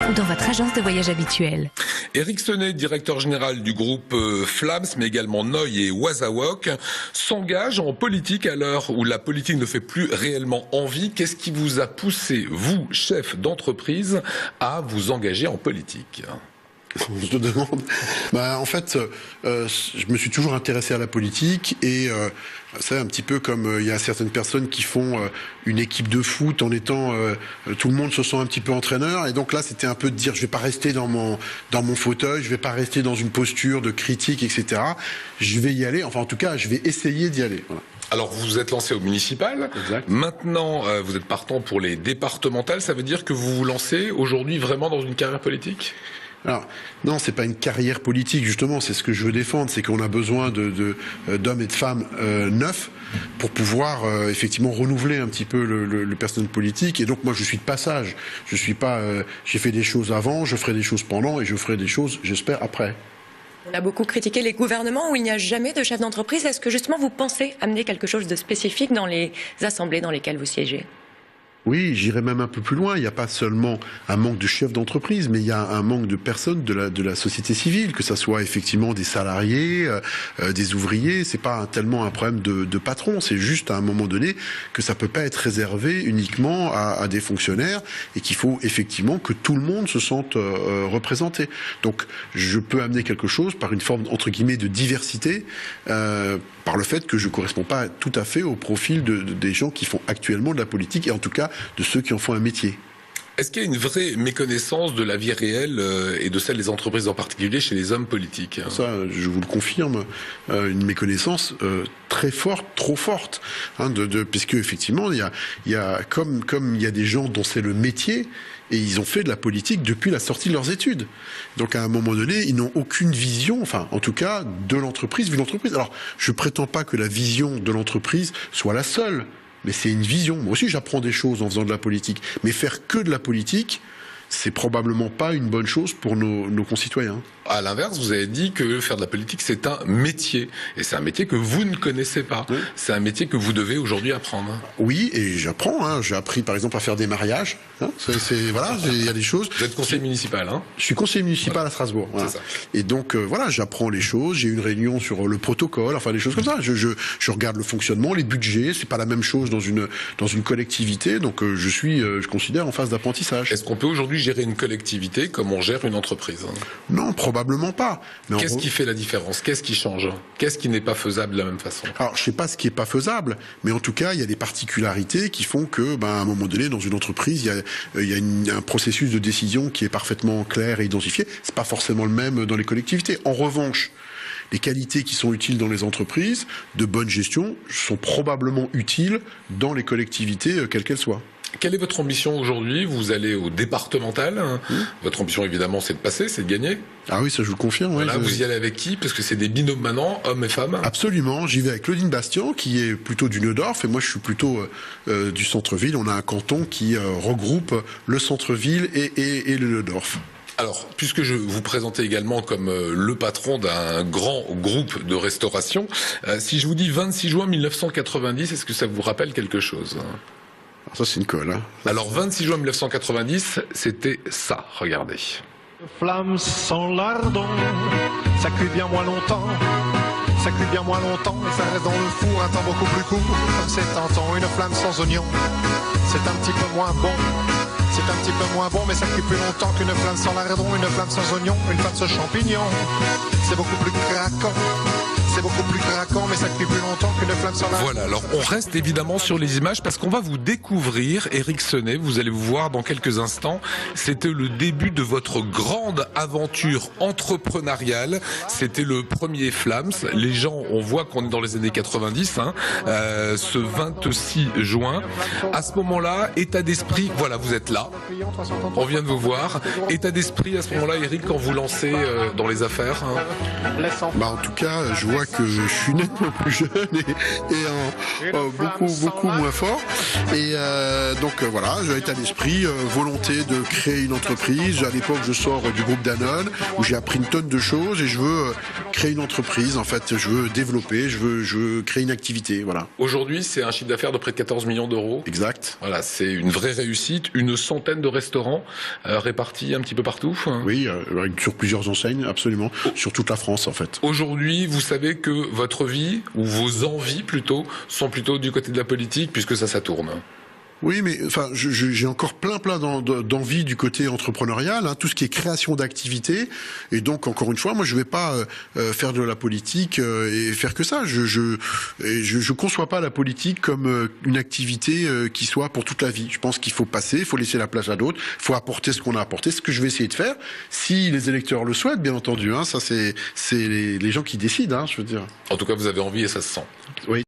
ou dans votre agence de voyage habituelle. Éric Senet, directeur général du groupe Flams, mais également Noy et Wazawok, s'engage en politique à l'heure où la politique ne fait plus réellement envie. Qu'est-ce qui vous a poussé, vous, chef d'entreprise, à vous engager en politique ? Je te demande. En fait, je me suis toujours intéressé à la politique et c'est un petit peu comme il y a certaines personnes qui font une équipe de foot en étant tout le monde se sent un petit peu entraîneur, et donc là c'était un peu de dire je vais pas rester dans mon fauteuil, je vais pas rester dans une posture de critique, etc. Je vais y aller, enfin en tout cas je vais essayer d'y aller. Voilà. Alors vous vous êtes lancé au municipal. Exact. Maintenant vous êtes partant pour les départementales. Ça veut dire que vous vous lancez aujourd'hui vraiment dans une carrière politique ? Alors, non, c'est pas une carrière politique, justement, c'est ce que je veux défendre, c'est qu'on a besoin d'hommes et de femmes neufs pour pouvoir effectivement renouveler un petit peu le personnel politique. Et donc moi je suis de passage, je suis pas j'ai fait des choses avant, je ferai des choses pendant et je ferai des choses, j'espère, après. On a beaucoup critiqué les gouvernements où il n'y a jamais de chef d'entreprise. Est-ce que justement vous pensez amener quelque chose de spécifique dans les assemblées dans lesquelles vous siégez ? Oui, j'irai même un peu plus loin. Il n'y a pas seulement un manque de chefs d'entreprise, mais il y a un manque de personnes de la société civile, que ça soit effectivement des salariés, des ouvriers. C'est pas tellement un problème de patron, c'est juste à un moment donné que ça peut pas être réservé uniquement à des fonctionnaires et qu'il faut effectivement que tout le monde se sente représenté. Donc, je peux amener quelque chose par une forme entre guillemets de diversité, par le fait que je corresponds pas tout à fait au profil des gens qui font actuellement de la politique et en tout cas de ceux qui en font un métier. Est-ce qu'il y a une vraie méconnaissance de la vie réelle et de celle des entreprises en particulier chez les hommes politiques ? Ça, je vous le confirme, une méconnaissance très forte, trop forte, puisque effectivement, il y a comme il y a des gens dont c'est le métier. Et ils ont fait de la politique depuis la sortie de leurs études. Donc à un moment donné, ils n'ont aucune vision, enfin en tout cas de l'entreprise, vu l'entreprise. Alors je prétends pas que la vision de l'entreprise soit la seule, mais c'est une vision. Moi aussi j'apprends des choses en faisant de la politique, mais faire que de la politique, c'est probablement pas une bonne chose pour nos concitoyens. À l'inverse, vous avez dit que faire de la politique, c'est un métier. Et c'est un métier que vous ne connaissez pas. Oui. C'est un métier que vous devez aujourd'hui apprendre. Oui, et j'apprends. J'ai appris, par exemple, à faire des mariages. Voilà, il y a des choses. Vous êtes conseiller municipal, hein ? Je suis conseiller municipal à Strasbourg. Voilà. C'est ça. Et donc, voilà, j'apprends les choses. J'ai une réunion sur le protocole, enfin des choses comme ça. Je regarde le fonctionnement, les budgets. C'est pas la même chose dans une collectivité. Donc, je considère en phase d'apprentissage. Est-ce qu'on peut aujourd'hui gérer une collectivité comme on gère une entreprise ? Non, probablement pas. Mais qu'est-ce qui fait la différence ? Qu'est-ce qui change ? Qu'est-ce qui n'est pas faisable de la même façon ? Alors, je sais pas ce qui est pas faisable, mais en tout cas, il y a des particularités qui font que, à un moment donné, dans une entreprise, il y a un processus de décision qui est parfaitement clair et identifié. C'est pas forcément le même dans les collectivités. En revanche, les qualités qui sont utiles dans les entreprises de bonne gestion sont probablement utiles dans les collectivités, quelles qu'elles soient. Quelle est votre ambition aujourd'hui ? Vous allez au départemental. Votre ambition, évidemment, c'est de passer, c'est de gagner. Ah oui, ça je vous le confirme. Voilà, vous y allez avec qui ? Parce que c'est des binômes maintenant, hommes et femmes. Absolument. J'y vais avec Claudine Bastien, qui est plutôt du Neudorf, et moi je suis plutôt du centre-ville. On a un canton qui regroupe le centre-ville et le Neudorf. Alors, puisque je vous présentais également comme le patron d'un grand groupe de restauration, si je vous dis 26 juin 1990, est-ce que ça vous rappelle quelque chose ? Ça, c'est une colle. Hein. Alors, 26 juin 1990, c'était ça. Regardez. Flamme sans lardon, ça cuit bien moins longtemps. Ça cuit bien moins longtemps, mais ça reste dans le four un temps beaucoup plus court. Comme c'est tentant, une flamme sans oignon, c'est un petit peu moins bon. C'est un petit peu moins bon, mais ça cuit plus longtemps qu'une flamme sans lardon, une flamme sans oignon, une flamme sans champignon. C'est beaucoup plus craquant. C'est beaucoup plus craquant, mais ça cuit plus longtemps qu'une flamme sans lardon. Voilà, alors on reste évidemment sur les images parce qu'on va vous découvrir, Éric Senet, vous allez vous voir dans quelques instants. C'était le début de votre grande aventure entrepreneuriale. C'était le premier Flams. Les gens, on voit qu'on est dans les années 90, ce 26 juin. À ce moment-là, état d'esprit, voilà, vous êtes là. On vient de vous voir. État d'esprit à ce moment-là, Éric, quand vous lancez dans les affaires. En tout cas, je vois que je suis nettement plus jeune et beaucoup moins fort. Et donc voilà, j'ai état d'esprit, volonté de créer une entreprise. À l'époque, je sors du groupe Danone où j'ai appris une tonne de choses et je veux créer une entreprise. En fait, je veux développer, je veux créer une activité. Voilà. Aujourd'hui, c'est un chiffre d'affaires de près de 14 millions d'euros. Exact. Voilà, c'est une vraie réussite. Une centaine de restaurants répartis un petit peu partout. Oui, sur plusieurs enseignes, absolument. Sur toute la France, en fait. Aujourd'hui, vous savez que votre vie, ou vos envies plutôt, sont plutôt du côté de la politique, puisque ça tourne. Oui, mais enfin, j'ai encore plein d'envie du côté entrepreneurial, hein, tout ce qui est création d'activités. Et donc, encore une fois, moi, je vais pas faire de la politique et faire que ça. Je conçois pas la politique comme une activité qui soit pour toute la vie. Je pense qu'il faut passer, il faut laisser la place à d'autres, il faut apporter ce qu'on a apporté, ce que je vais essayer de faire. Si les électeurs le souhaitent, bien entendu, hein, ça c'est les gens qui décident, hein, je veux dire. En tout cas, vous avez envie et ça se sent. Oui.